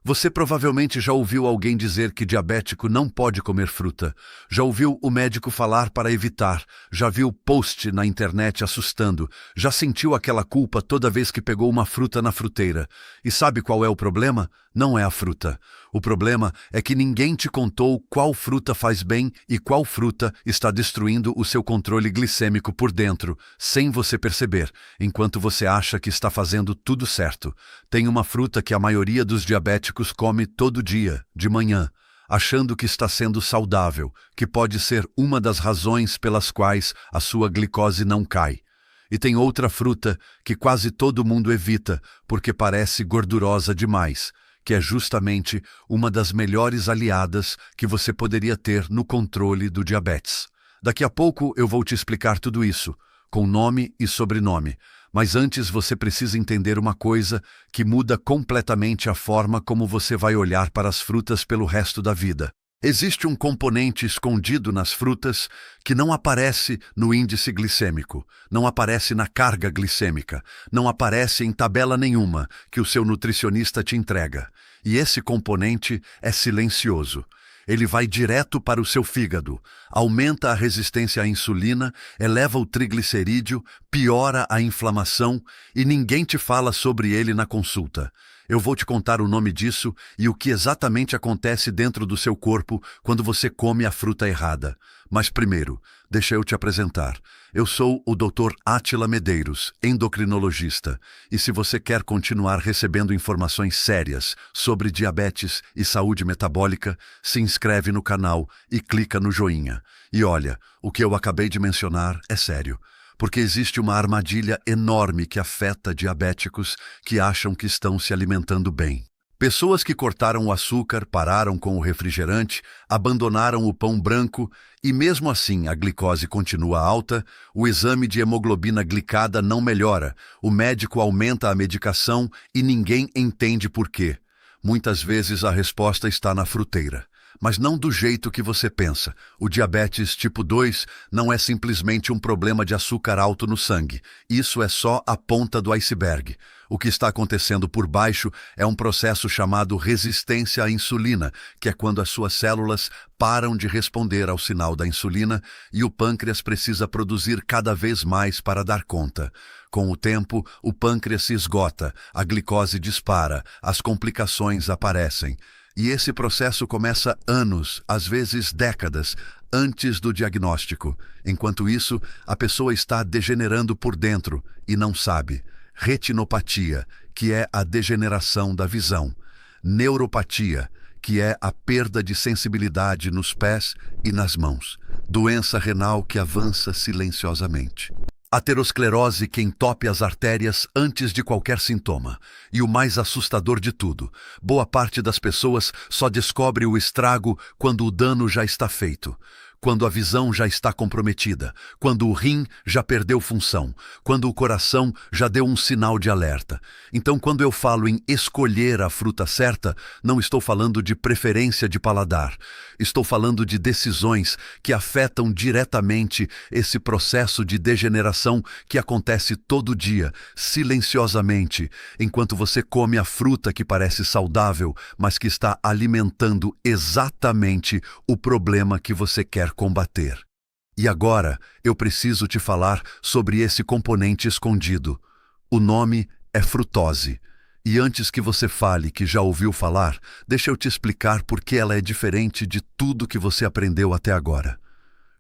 Você provavelmente já ouviu alguém dizer que diabético não pode comer fruta. Já ouviu o médico falar para evitar. Já viu post na internet assustando. Já sentiu aquela culpa toda vez que pegou uma fruta na fruteira. E sabe qual é o problema? Não é a fruta. O problema é que ninguém te contou qual fruta faz bem e qual fruta está destruindo o seu controle glicêmico por dentro, sem você perceber, enquanto você acha que está fazendo tudo certo. Tem uma fruta que a maioria dos diabéticos come todo dia, de manhã, achando que está sendo saudável, que pode ser uma das razões pelas quais a sua glicose não cai. E tem outra fruta que quase todo mundo evita, porque parece gordurosa demais, que é justamente uma das melhores aliadas que você poderia ter no controle do diabetes. Daqui a pouco eu vou te explicar tudo isso, com nome e sobrenome, mas antes você precisa entender uma coisa que muda completamente a forma como você vai olhar para as frutas pelo resto da vida. Existe um componente escondido nas frutas que não aparece no índice glicêmico, não aparece na carga glicêmica, não aparece em tabela nenhuma que o seu nutricionista te entrega. E esse componente é silencioso. Ele vai direto para o seu fígado, aumenta a resistência à insulina, eleva o triglicerídeo, piora a inflamação e ninguém te fala sobre ele na consulta. Eu vou te contar o nome disso e o que exatamente acontece dentro do seu corpo quando você come a fruta errada. Mas primeiro, deixa eu te apresentar. Eu sou o Dr. Átila Medeiros, endocrinologista, e se você quer continuar recebendo informações sérias sobre diabetes e saúde metabólica, se inscreve no canal e clica no joinha. E olha, o que eu acabei de mencionar é sério. Porque existe uma armadilha enorme que afeta diabéticos que acham que estão se alimentando bem. Pessoas que cortaram o açúcar, pararam com o refrigerante, abandonaram o pão branco e mesmo assim a glicose continua alta, o exame de hemoglobina glicada não melhora, o médico aumenta a medicação e ninguém entende por quê. Muitas vezes a resposta está na fruteira. Mas não do jeito que você pensa. O diabetes tipo 2 não é simplesmente um problema de açúcar alto no sangue. Isso é só a ponta do iceberg. O que está acontecendo por baixo é um processo chamado resistência à insulina, que é quando as suas células param de responder ao sinal da insulina e o pâncreas precisa produzir cada vez mais para dar conta. Com o tempo, o pâncreas se esgota, a glicose dispara, as complicações aparecem. E esse processo começa anos, às vezes décadas, antes do diagnóstico. Enquanto isso, a pessoa está degenerando por dentro e não sabe. Retinopatia, que é a degeneração da visão. Neuropatia, que é a perda de sensibilidade nos pés e nas mãos. Doença renal que avança silenciosamente. Aterosclerose que entope as artérias antes de qualquer sintoma. E o mais assustador de tudo, boa parte das pessoas só descobre o estrago quando o dano já está feito. Quando a visão já está comprometida, quando o rim já perdeu função, quando o coração já deu um sinal de alerta. Então, quando eu falo em escolher a fruta certa, não estou falando de preferência de paladar. Estou falando de decisões que afetam diretamente esse processo de degeneração que acontece todo dia, silenciosamente, enquanto você come a fruta que parece saudável, mas que está alimentando exatamente o problema que você quer combater. E agora, eu preciso te falar sobre esse componente escondido. O nome é frutose. E antes que você fale que já ouviu falar, deixa eu te explicar por que ela é diferente de tudo que você aprendeu até agora.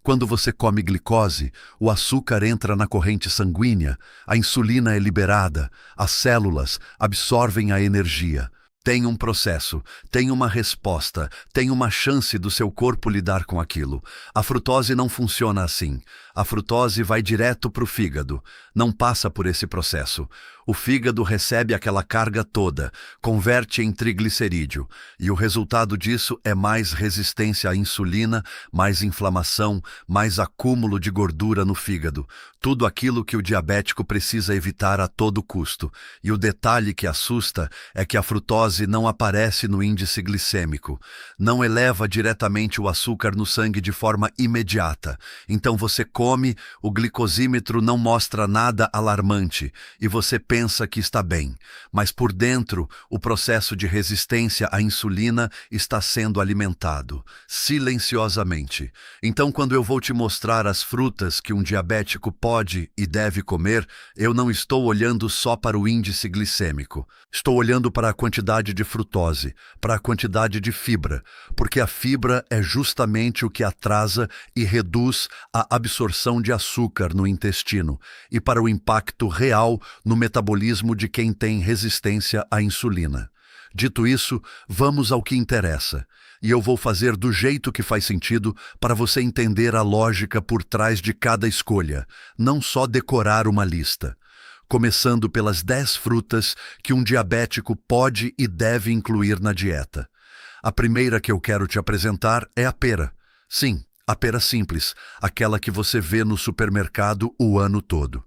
Quando você come glicose, o açúcar entra na corrente sanguínea, a insulina é liberada, as células absorvem a energia. Tem um processo, tem uma resposta, tem uma chance do seu corpo lidar com aquilo. A frutose não funciona assim. A frutose vai direto para o fígado, não passa por esse processo. O fígado recebe aquela carga toda, converte em triglicerídeo, e o resultado disso é mais resistência à insulina, mais inflamação, mais acúmulo de gordura no fígado. Tudo aquilo que o diabético precisa evitar a todo custo. E o detalhe que assusta é que a frutose não aparece no índice glicêmico, não eleva diretamente o açúcar no sangue de forma imediata. Então você come, o glicosímetro não mostra nada alarmante, e você pensa que está bem, mas por dentro o processo de resistência à insulina está sendo alimentado, silenciosamente. Então, quando eu vou te mostrar as frutas que um diabético pode e deve comer, eu não estou olhando só para o índice glicêmico. Estou olhando para a quantidade de frutose, para a quantidade de fibra, porque a fibra é justamente o que atrasa e reduz a absorção de açúcar no intestino e para o impacto real no metabolismo de quem tem resistência à insulina. Dito isso, vamos ao que interessa. E eu vou fazer do jeito que faz sentido para você entender a lógica por trás de cada escolha, não só decorar uma lista. Começando pelas 10 frutas que um diabético pode e deve incluir na dieta. A primeira que eu quero te apresentar é a pera. Sim, a pera simples, aquela que você vê no supermercado o ano todo.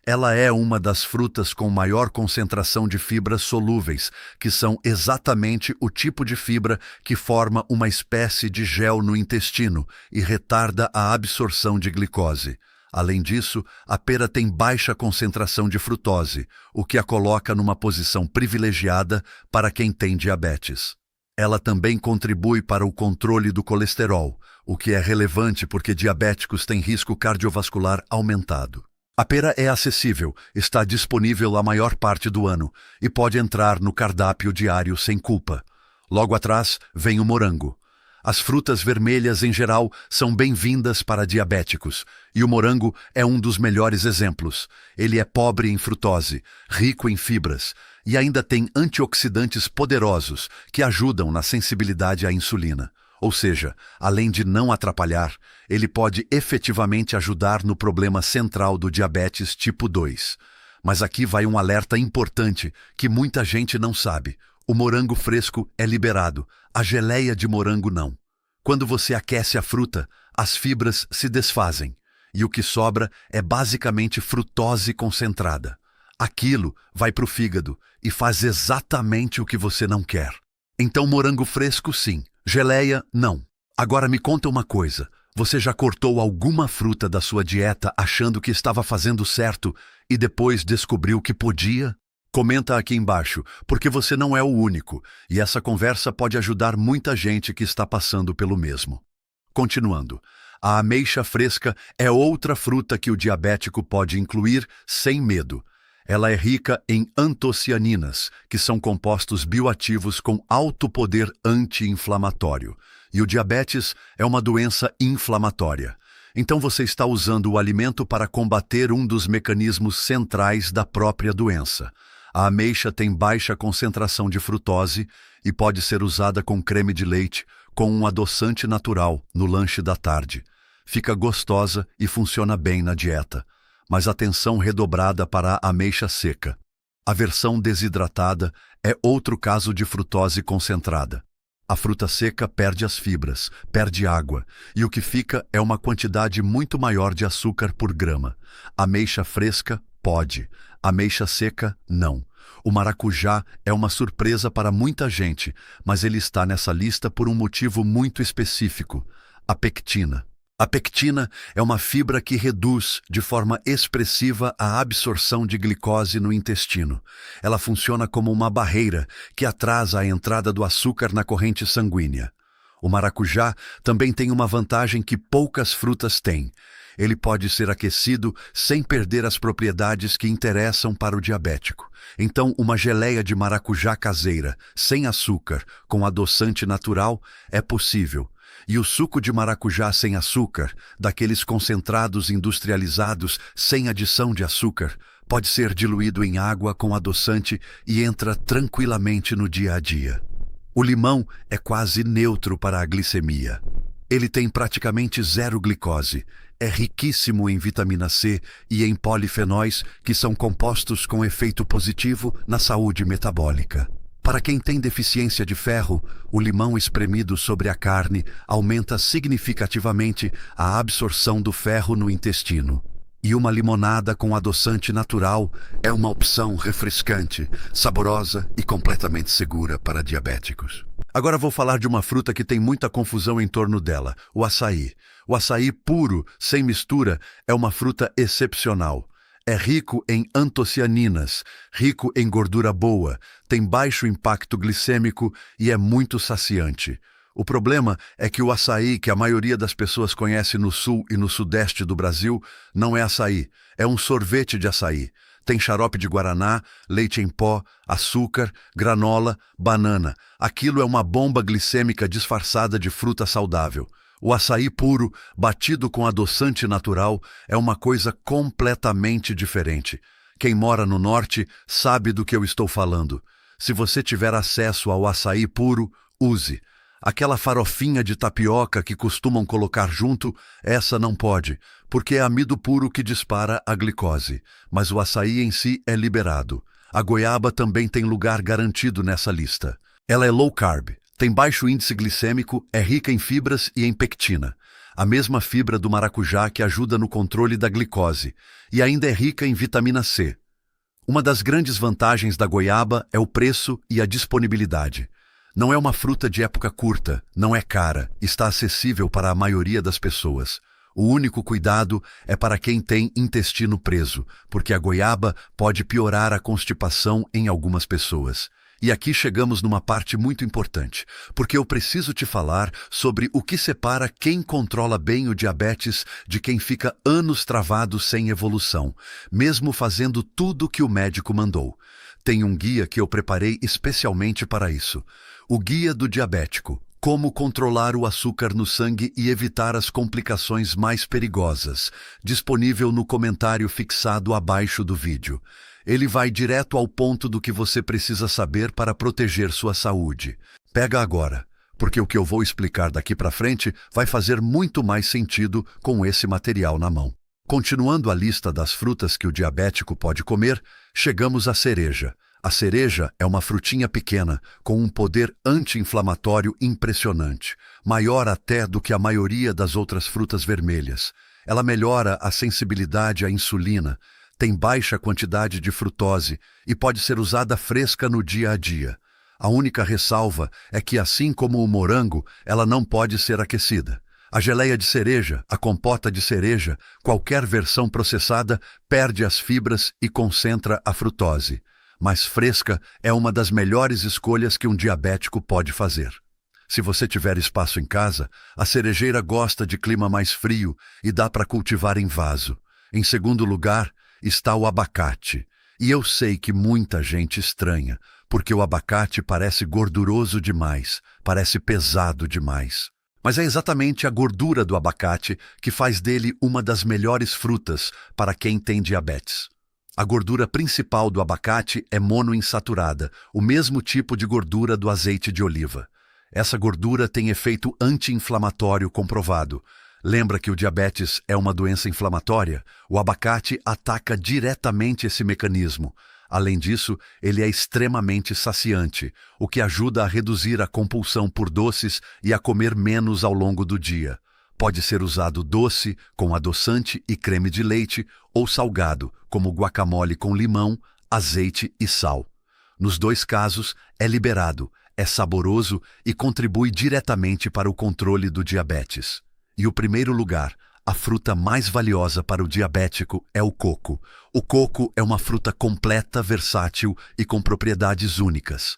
Ela é uma das frutas com maior concentração de fibras solúveis, que são exatamente o tipo de fibra que forma uma espécie de gel no intestino e retarda a absorção de glicose. Além disso, a pera tem baixa concentração de frutose, o que a coloca numa posição privilegiada para quem tem diabetes. Ela também contribui para o controle do colesterol, o que é relevante porque diabéticos têm risco cardiovascular aumentado. A pera é acessível, está disponível a maior parte do ano e pode entrar no cardápio diário sem culpa. Logo atrás vem o morango. As frutas vermelhas, em geral, são bem-vindas para diabéticos, e o morango é um dos melhores exemplos. Ele é pobre em frutose, rico em fibras, e ainda tem antioxidantes poderosos que ajudam na sensibilidade à insulina. Ou seja, além de não atrapalhar, ele pode efetivamente ajudar no problema central do diabetes tipo 2. Mas aqui vai um alerta importante que muita gente não sabe. O morango fresco é liberado, a geleia de morango não. Quando você aquece a fruta, as fibras se desfazem, e o que sobra é basicamente frutose concentrada. Aquilo vai para o fígado e faz exatamente o que você não quer. Então morango fresco sim, geleia não. Agora me conta uma coisa, você já cortou alguma fruta da sua dieta achando que estava fazendo certo e depois descobriu que podia? Comenta aqui embaixo, porque você não é o único, e essa conversa pode ajudar muita gente que está passando pelo mesmo. Continuando, a ameixa fresca é outra fruta que o diabético pode incluir sem medo. Ela é rica em antocianinas, que são compostos bioativos com alto poder anti-inflamatório, e o diabetes é uma doença inflamatória. Então você está usando o alimento para combater um dos mecanismos centrais da própria doença. A ameixa tem baixa concentração de frutose e pode ser usada com creme de leite, com um adoçante natural, no lanche da tarde. Fica gostosa e funciona bem na dieta. Mas atenção redobrada para a ameixa seca. A versão desidratada é outro caso de frutose concentrada. A fruta seca perde as fibras, perde água, e o que fica é uma quantidade muito maior de açúcar por grama. Ameixa fresca pode, ameixa seca não. O maracujá é uma surpresa para muita gente, mas ele está nessa lista por um motivo muito específico: a pectina. A pectina é uma fibra que reduz de forma expressiva a absorção de glicose no intestino. Ela funciona como uma barreira que atrasa a entrada do açúcar na corrente sanguínea. O maracujá também tem uma vantagem que poucas frutas têm. Ele pode ser aquecido sem perder as propriedades que interessam para o diabético. Então, uma geleia de maracujá caseira, sem açúcar, com adoçante natural, é possível. E o suco de maracujá sem açúcar, daqueles concentrados industrializados sem adição de açúcar, pode ser diluído em água com adoçante e entra tranquilamente no dia a dia. O limão é quase neutro para a glicemia. Ele tem praticamente zero glicose, é riquíssimo em vitamina C e em polifenóis, que são compostos com efeito positivo na saúde metabólica. Para quem tem deficiência de ferro, o limão espremido sobre a carne aumenta significativamente a absorção do ferro no intestino. E uma limonada com adoçante natural é uma opção refrescante, saborosa e completamente segura para diabéticos. Agora vou falar de uma fruta que tem muita confusão em torno dela, o açaí. O açaí puro, sem mistura, é uma fruta excepcional. É rico em antocianinas, rico em gordura boa, tem baixo impacto glicêmico e é muito saciante. O problema é que o açaí que a maioria das pessoas conhece no sul e no sudeste do Brasil não é açaí, é um sorvete de açaí. Tem xarope de guaraná, leite em pó, açúcar, granola, banana. Aquilo é uma bomba glicêmica disfarçada de fruta saudável. O açaí puro, batido com adoçante natural, é uma coisa completamente diferente. Quem mora no norte sabe do que eu estou falando. Se você tiver acesso ao açaí puro, use. Aquela farofinha de tapioca que costumam colocar junto, essa não pode, porque é amido puro que dispara a glicose. Mas o açaí em si é liberado. A goiaba também tem lugar garantido nessa lista. Ela é low carb, tem baixo índice glicêmico, é rica em fibras e em pectina. A mesma fibra do maracujá que ajuda no controle da glicose. E ainda é rica em vitamina C. Uma das grandes vantagens da goiaba é o preço e a disponibilidade. Não é uma fruta de época curta, não é cara, está acessível para a maioria das pessoas. O único cuidado é para quem tem intestino preso, porque a goiaba pode piorar a constipação em algumas pessoas. E aqui chegamos numa parte muito importante, porque eu preciso te falar sobre o que separa quem controla bem o diabetes de quem fica anos travado sem evolução, mesmo fazendo tudo o que o médico mandou. Tem um guia que eu preparei especialmente para isso. O Guia do Diabético. Como controlar o açúcar no sangue e evitar as complicações mais perigosas. Disponível no comentário fixado abaixo do vídeo. Ele vai direto ao ponto do que você precisa saber para proteger sua saúde. Pega agora, porque o que eu vou explicar daqui para frente vai fazer muito mais sentido com esse material na mão. Continuando a lista das frutas que o diabético pode comer, chegamos à cereja. A cereja é uma frutinha pequena, com um poder anti-inflamatório impressionante, maior até do que a maioria das outras frutas vermelhas. Ela melhora a sensibilidade à insulina, tem baixa quantidade de frutose e pode ser usada fresca no dia a dia. A única ressalva é que, assim como o morango, ela não pode ser aquecida. A geleia de cereja, a compota de cereja, qualquer versão processada, perde as fibras e concentra a frutose. Mas fresca é uma das melhores escolhas que um diabético pode fazer. Se você tiver espaço em casa, a cerejeira gosta de clima mais frio e dá para cultivar em vaso. Em segundo lugar, está o abacate. E eu sei que muita gente estranha, porque o abacate parece gorduroso demais, parece pesado demais. Mas é exatamente a gordura do abacate que faz dele uma das melhores frutas para quem tem diabetes. A gordura principal do abacate é monoinsaturada, o mesmo tipo de gordura do azeite de oliva. Essa gordura tem efeito anti-inflamatório comprovado. Lembra que o diabetes é uma doença inflamatória? O abacate ataca diretamente esse mecanismo. Além disso, ele é extremamente saciante, o que ajuda a reduzir a compulsão por doces e a comer menos ao longo do dia. Pode ser usado doce, com adoçante e creme de leite, ou salgado, como guacamole com limão, azeite e sal. Nos dois casos, é liberado, é saboroso e contribui diretamente para o controle do diabetes. E o primeiro lugar, a fruta mais valiosa para o diabético é o coco. O coco é uma fruta completa, versátil e com propriedades únicas.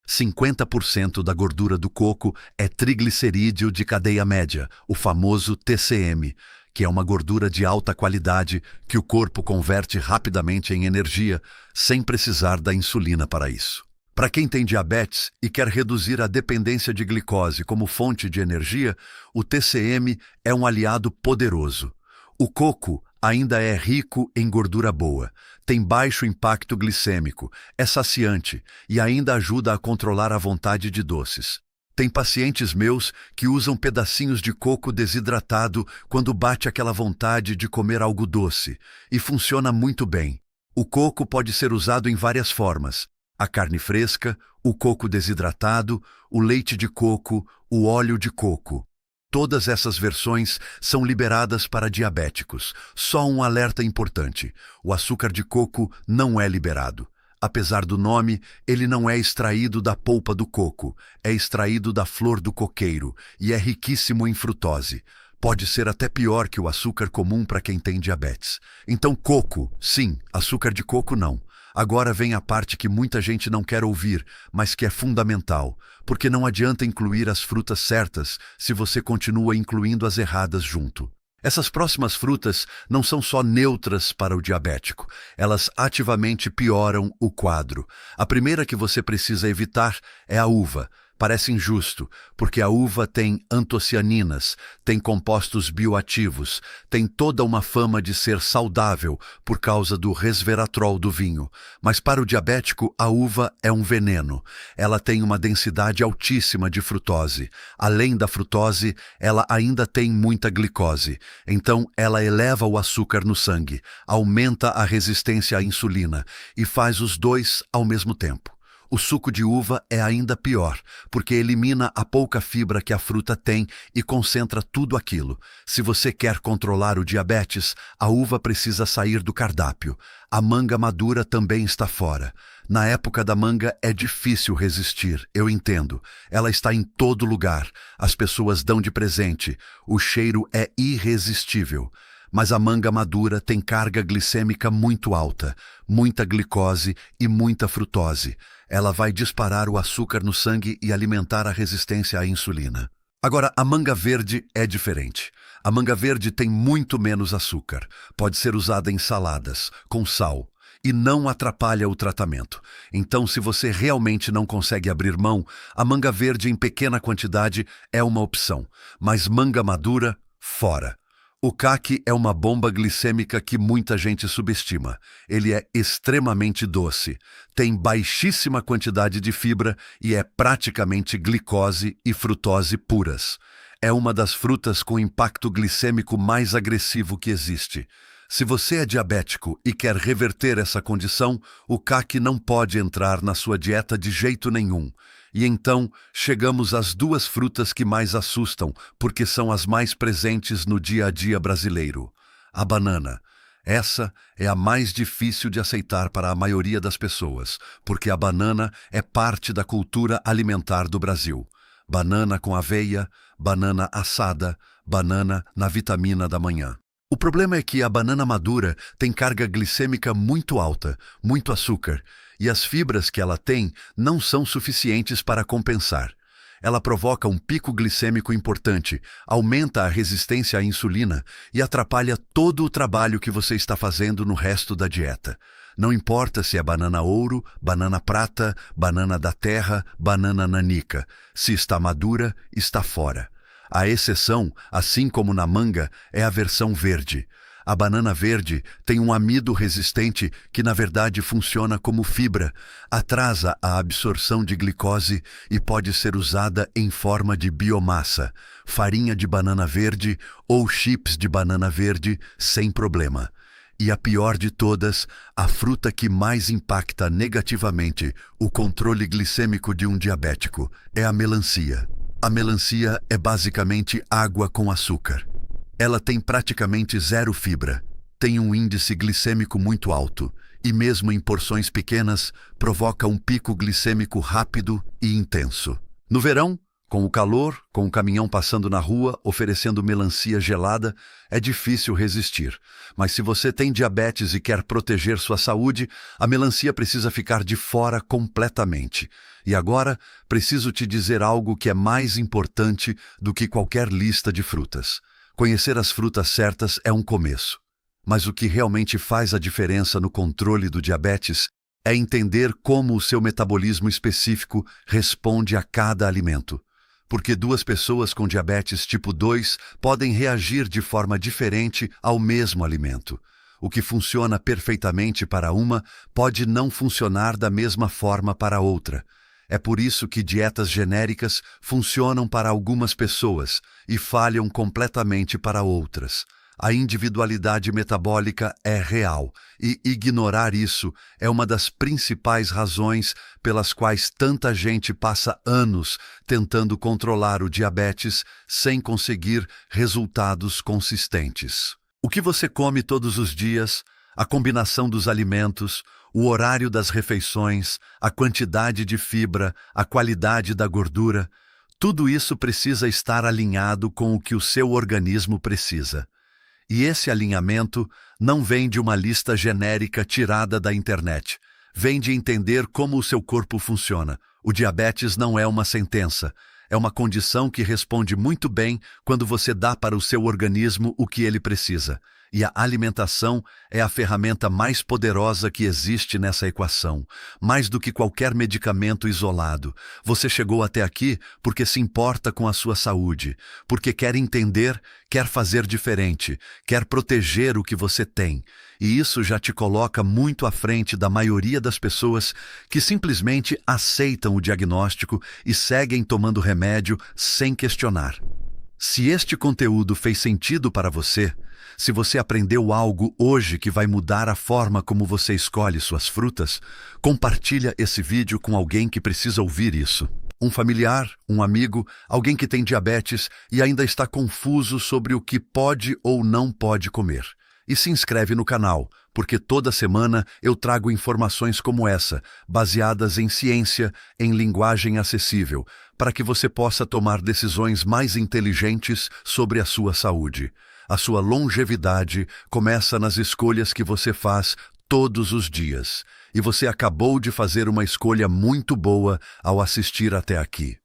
50% da gordura do coco é triglicerídeo de cadeia média, o famoso TCM, que é uma gordura de alta qualidade que o corpo converte rapidamente em energia, sem precisar da insulina para isso. Para quem tem diabetes e quer reduzir a dependência de glicose como fonte de energia, o TCM é um aliado poderoso. O coco ainda é rico em gordura boa, tem baixo impacto glicêmico, é saciante e ainda ajuda a controlar a vontade de doces. Tem pacientes meus que usam pedacinhos de coco desidratado quando bate aquela vontade de comer algo doce, e funciona muito bem. O coco pode ser usado em várias formas: a carne fresca, o coco desidratado, o leite de coco, o óleo de coco. Todas essas versões são liberadas para diabéticos. Só um alerta importante: o açúcar de coco não é liberado. Apesar do nome, ele não é extraído da polpa do coco, é extraído da flor do coqueiro e é riquíssimo em frutose. Pode ser até pior que o açúcar comum para quem tem diabetes. Então, coco, sim, açúcar de coco não. Agora vem a parte que muita gente não quer ouvir, mas que é fundamental, porque não adianta incluir as frutas certas se você continua incluindo as erradas junto. Essas próximas frutas não são só neutras para o diabético, elas ativamente pioram o quadro. A primeira que você precisa evitar é a uva. Parece injusto, porque a uva tem antocianinas, tem compostos bioativos, tem toda uma fama de ser saudável por causa do resveratrol do vinho. Mas para o diabético, a uva é um veneno. Ela tem uma densidade altíssima de frutose. Além da frutose, ela ainda tem muita glicose. Então, ela eleva o açúcar no sangue, aumenta a resistência à insulina e faz os dois ao mesmo tempo. O suco de uva é ainda pior, porque elimina a pouca fibra que a fruta tem e concentra tudo aquilo. Se você quer controlar o diabetes, a uva precisa sair do cardápio. A manga madura também está fora. Na época da manga é difícil resistir, eu entendo. Ela está em todo lugar. As pessoas dão de presente. O cheiro é irresistível. Mas a manga madura tem carga glicêmica muito alta, muita glicose e muita frutose. Ela vai disparar o açúcar no sangue e alimentar a resistência à insulina. Agora, a manga verde é diferente. A manga verde tem muito menos açúcar. Pode ser usada em saladas, com sal, e não atrapalha o tratamento. Então, se você realmente não consegue abrir mão, a manga verde em pequena quantidade é uma opção. Mas manga madura, fora. O caqui é uma bomba glicêmica que muita gente subestima. Ele é extremamente doce, tem baixíssima quantidade de fibra e é praticamente glicose e frutose puras. É uma das frutas com impacto glicêmico mais agressivo que existe. Se você é diabético e quer reverter essa condição, o caqui não pode entrar na sua dieta de jeito nenhum. E então, chegamos às duas frutas que mais assustam, porque são as mais presentes no dia a dia brasileiro. A banana. Essa é a mais difícil de aceitar para a maioria das pessoas, porque a banana é parte da cultura alimentar do Brasil. Banana com aveia, banana assada, banana na vitamina da manhã. O problema é que a banana madura tem carga glicêmica muito alta, muito açúcar, e as fibras que ela tem não são suficientes para compensar. Ela provoca um pico glicêmico importante, aumenta a resistência à insulina e atrapalha todo o trabalho que você está fazendo no resto da dieta. Não importa se é banana ouro, banana prata, banana da terra, banana nanica. Se está madura, está fora. A exceção, assim como na manga, é a versão verde. A banana verde tem um amido resistente que na verdade funciona como fibra, atrasa a absorção de glicose e pode ser usada em forma de biomassa, farinha de banana verde ou chips de banana verde sem problema. E a pior de todas, a fruta que mais impacta negativamente o controle glicêmico de um diabético é a melancia. A melancia é basicamente água com açúcar. Ela tem praticamente zero fibra, tem um índice glicêmico muito alto e mesmo em porções pequenas provoca um pico glicêmico rápido e intenso. No verão, com o calor, com o caminhão passando na rua oferecendo melancia gelada, é difícil resistir. Mas se você tem diabetes e quer proteger sua saúde, a melancia precisa ficar de fora completamente. E agora, preciso te dizer algo que é mais importante do que qualquer lista de frutas. Conhecer as frutas certas é um começo. Mas o que realmente faz a diferença no controle do diabetes é entender como o seu metabolismo específico responde a cada alimento. Porque duas pessoas com diabetes tipo 2 podem reagir de forma diferente ao mesmo alimento. O que funciona perfeitamente para uma pode não funcionar da mesma forma para outra. É por isso que dietas genéricas funcionam para algumas pessoas e falham completamente para outras. A individualidade metabólica é real e ignorar isso é uma das principais razões pelas quais tanta gente passa anos tentando controlar o diabetes sem conseguir resultados consistentes. O que você come todos os dias, a combinação dos alimentos, o horário das refeições, a quantidade de fibra, a qualidade da gordura, Tudo isso precisa estar alinhado com o que o seu organismo precisa. E esse alinhamento não vem de uma lista genérica tirada da internet. Vem de entender como o seu corpo funciona. O diabetes não é uma sentença. É uma condição que responde muito bem quando você dá para o seu organismo o que ele precisa. E a alimentação é a ferramenta mais poderosa que existe nessa equação. Mais do que qualquer medicamento isolado. Você chegou até aqui porque se importa com a sua saúde, porque quer entender, quer fazer diferente, quer proteger o que você tem. E isso já te coloca muito à frente da maioria das pessoas que simplesmente aceitam o diagnóstico e seguem tomando remédio sem questionar. Se este conteúdo fez sentido para você, se você aprendeu algo hoje que vai mudar a forma como você escolhe suas frutas, compartilha esse vídeo com alguém que precisa ouvir isso. Um familiar, um amigo, alguém que tem diabetes e ainda está confuso sobre o que pode ou não pode comer. E se inscreve no canal, porque toda semana eu trago informações como essa, baseadas em ciência, em linguagem acessível, para que você possa tomar decisões mais inteligentes sobre a sua saúde. A sua longevidade começa nas escolhas que você faz todos os dias. E você acabou de fazer uma escolha muito boa ao assistir até aqui.